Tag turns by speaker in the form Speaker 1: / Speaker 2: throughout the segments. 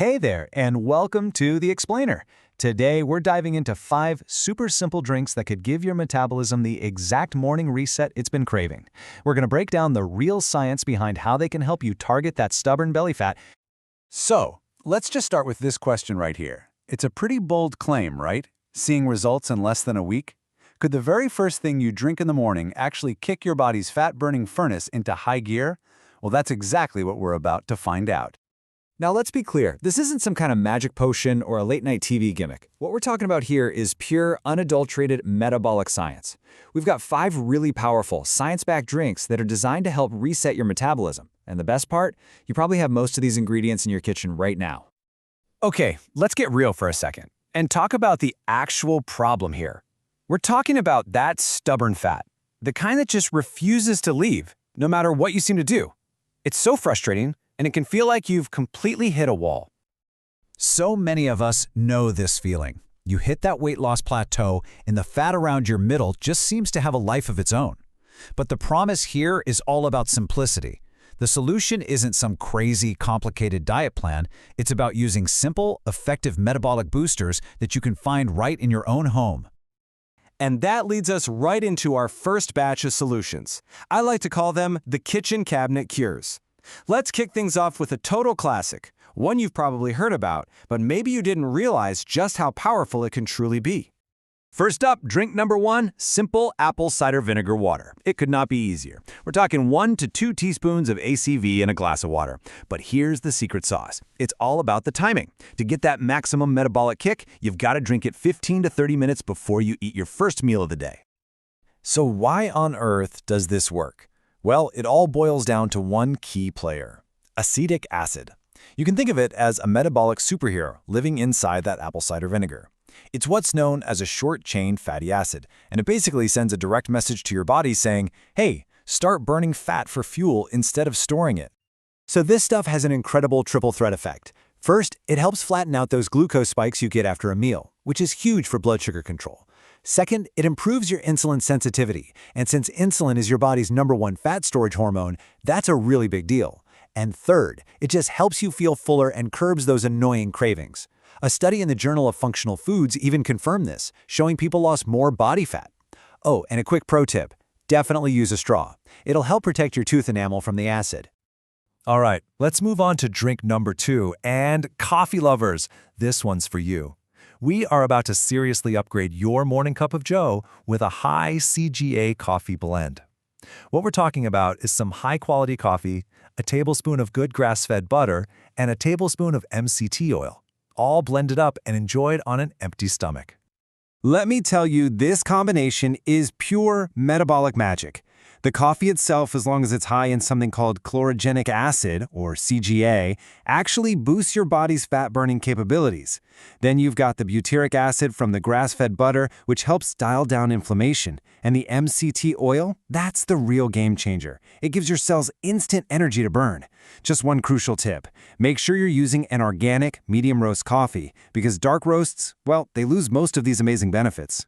Speaker 1: Hey there, and welcome to The Explainer. Today, we're diving into 5 super simple drinks that could give your metabolism the exact morning reset it's been craving. We're going to break down the real science behind how they can help you target that stubborn belly fat.
Speaker 2: So, let's just start with this question right here. It's a pretty bold claim, right? Seeing results in less than a week? Could the very first thing you drink in the morning actually kick your body's fat-burning furnace into high gear? Well, that's exactly what we're about to find out.
Speaker 3: Now let's be clear, this isn't some kind of magic potion or a late-night TV gimmick. What we're talking about here is pure, unadulterated metabolic science. We've got 5 really powerful, science-backed drinks that are designed to help reset your metabolism. And the best part? You probably have most of these ingredients in your kitchen right now.
Speaker 1: Okay, let's get real for a second and talk about the actual problem here. We're talking about that stubborn fat, the kind that just refuses to leave, no matter what you seem to do. It's so frustrating, and it can feel like you've completely hit a wall.
Speaker 4: So many of us know this feeling. You hit that weight loss plateau, and the fat around your middle just seems to have a life of its own. But the promise here is all about simplicity. The solution isn't some crazy, complicated diet plan. It's about using simple, effective metabolic boosters that you can find right in your own home.
Speaker 1: And that leads us right into our first batch of solutions. I like to call them the kitchen cabinet cures. Let's kick things off with a total classic, one you've probably heard about, but maybe you didn't realize just how powerful it can truly be. First up, drink number 1, simple apple cider vinegar water. It could not be easier. We're talking 1 to 2 teaspoons of ACV in a glass of water. But here's the secret sauce. It's all about the timing. To get that maximum metabolic kick, you've got to drink it 15 to 30 minutes before you eat your first meal of the day. So why on earth does this work? Well, it all boils down to one key player: acetic acid. You can think of it as a metabolic superhero living inside that apple cider vinegar. It's what's known as a short-chain fatty acid, and it basically sends a direct message to your body saying, hey, start burning fat for fuel instead of storing it. So this stuff has an incredible triple threat effect. First, it helps flatten out those glucose spikes you get after a meal, which is huge for blood sugar control. Second, it improves your insulin sensitivity, and since insulin is your body's #1 fat storage hormone, that's a really big deal. And third, it just helps you feel fuller and curbs those annoying cravings. A study in the Journal of Functional Foods even confirmed this, showing people lost more body fat. Oh, and a quick pro tip: definitely use a straw. It'll help protect your tooth enamel from the acid.
Speaker 4: All right, let's move on to drink number 2, and coffee lovers, this one's for you. We are about to seriously upgrade your morning cup of joe with a high CGA coffee blend. What we're talking about is some high-quality coffee, a tablespoon of good grass-fed butter, and a tablespoon of MCT oil, all blended up and enjoyed on an empty stomach.
Speaker 1: Let me tell you, this combination is pure metabolic magic. The coffee itself, as long as it's high in something called chlorogenic acid, or CGA, actually boosts your body's fat-burning capabilities. Then you've got the butyric acid from the grass-fed butter, which helps dial down inflammation. And the MCT oil, that's the real game changer. It gives your cells instant energy to burn. Just one crucial tip: make sure you're using an organic, medium roast coffee, because dark roasts, well, they lose most of these amazing benefits.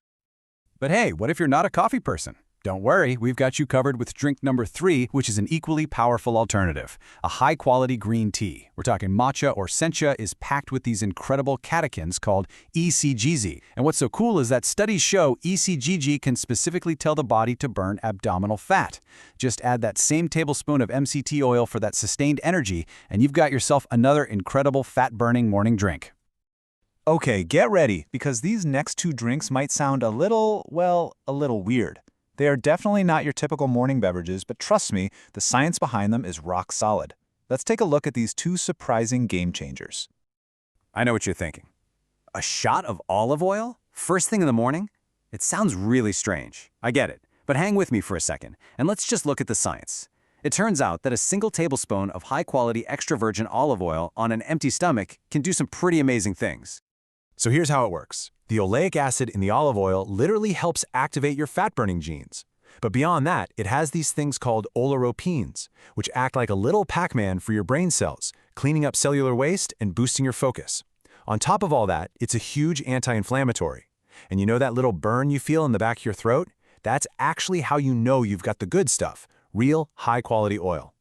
Speaker 2: But hey, what if you're not a coffee person? Don't worry, we've got you covered with drink number 3, which is an equally powerful alternative: a high-quality green tea. We're talking matcha or sencha is packed with these incredible catechins called ECGZ. And what's so cool is that studies show ECGG can specifically tell the body to burn abdominal fat. Just add that same tablespoon of MCT oil for that sustained energy, and you've got yourself another incredible fat-burning morning drink.
Speaker 1: Okay, get ready, because these next 2 drinks might sound a little weird. They are definitely not your typical morning beverages, but trust me, the science behind them is rock solid. Let's take a look at these 2 surprising game changers.
Speaker 2: I know what you're thinking. A shot of olive oil? First thing in the morning? It sounds really strange. I get it. But hang with me for a second, and let's just look at the science. It turns out that a single tablespoon of high-quality extra virgin olive oil on an empty stomach can do some pretty amazing things.
Speaker 1: So here's how it works. The oleic acid in the olive oil literally helps activate your fat-burning genes. But beyond that, it has these things called oleuropenes, which act like a little Pac-Man for your brain cells, cleaning up cellular waste and boosting your focus. On top of all that, it's a huge anti-inflammatory. And you know that little burn you feel in the back of your throat? That's actually how you know you've got the good stuff, real high-quality oil.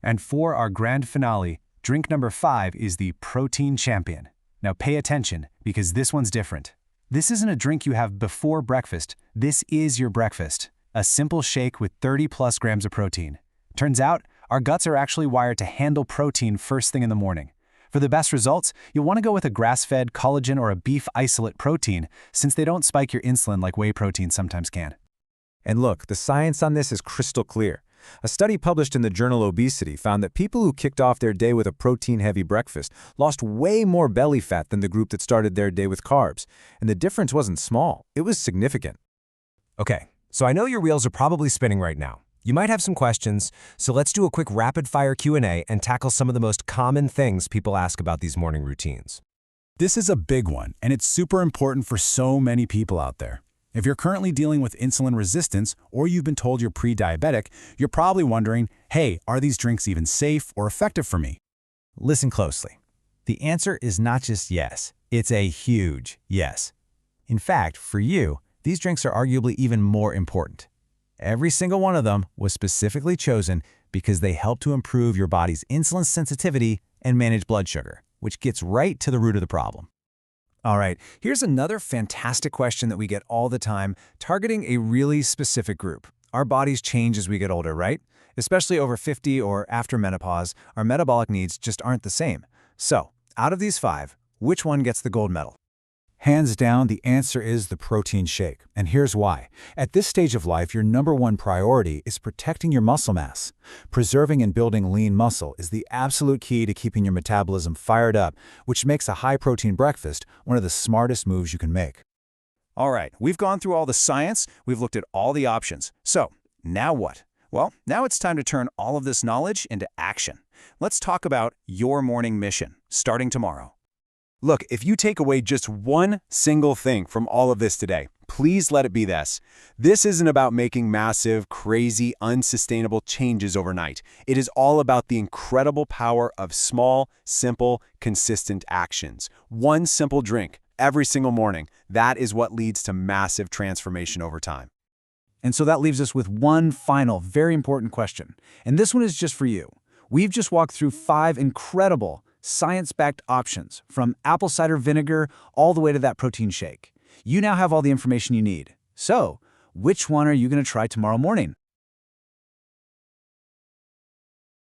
Speaker 1: And for our grand finale,
Speaker 2: Drink number 5 is the Protein Champion. Now pay attention, because this one's different. This isn't a drink you have before breakfast. This is your breakfast. A simple shake with 30+ grams of protein. Turns out, our guts are actually wired to handle protein first thing in the morning. For the best results, you'll want to go with a grass-fed, collagen, or a beef isolate protein, since they don't spike your insulin like whey protein sometimes can.
Speaker 3: And look, the science on this is crystal clear. A study published in the journal Obesity found that people who kicked off their day with a protein-heavy breakfast lost way more belly fat than the group that started their day with carbs. And the difference wasn't small, it was significant.
Speaker 5: Okay, so I know your wheels are probably spinning right now. You might have some questions, so let's do a quick rapid-fire Q&A and tackle some of the most common things people ask about these morning routines.
Speaker 2: This is a big one, and it's super important for so many people out there. If you're currently dealing with insulin resistance or you've been told you're pre-diabetic, you're probably wondering, hey, are these drinks even safe or effective for me?
Speaker 6: Listen closely. The answer is not just yes, it's a huge yes. In fact, for you, these drinks are arguably even more important. Every single one of them was specifically chosen because they help to improve your body's insulin sensitivity and manage blood sugar, which gets right to the root of the problem.
Speaker 3: All right, here's another fantastic question that we get all the time, targeting a really specific group. Our bodies change as we get older, right? Especially over 50 or after menopause, our metabolic needs just aren't the same. So, out of these 5, which one gets the gold medal?
Speaker 2: Hands down, the answer is the protein shake, and here's why. At this stage of life, your number one priority is protecting your muscle mass. Preserving and building lean muscle is the absolute key to keeping your metabolism fired up, which makes a high-protein breakfast one of the smartest moves you can make.
Speaker 1: All right, we've gone through all the science, we've looked at all the options. So, now what? Well, now it's time to turn all of this knowledge into action. Let's talk about your morning mission, starting tomorrow.
Speaker 2: Look, if you take away just one single thing from all of this today, please let it be this. This isn't about making massive, crazy, unsustainable changes overnight. It is all about the incredible power of small, simple, consistent actions. One simple drink every single morning. That is what leads to massive transformation over time.
Speaker 3: And so that leaves us with one final, very important question. And this one is just for you. We've just walked through 5 incredible, science-backed options, from apple cider vinegar all the way to that protein shake. You now have all the information you need. So, which one are you going to try tomorrow morning?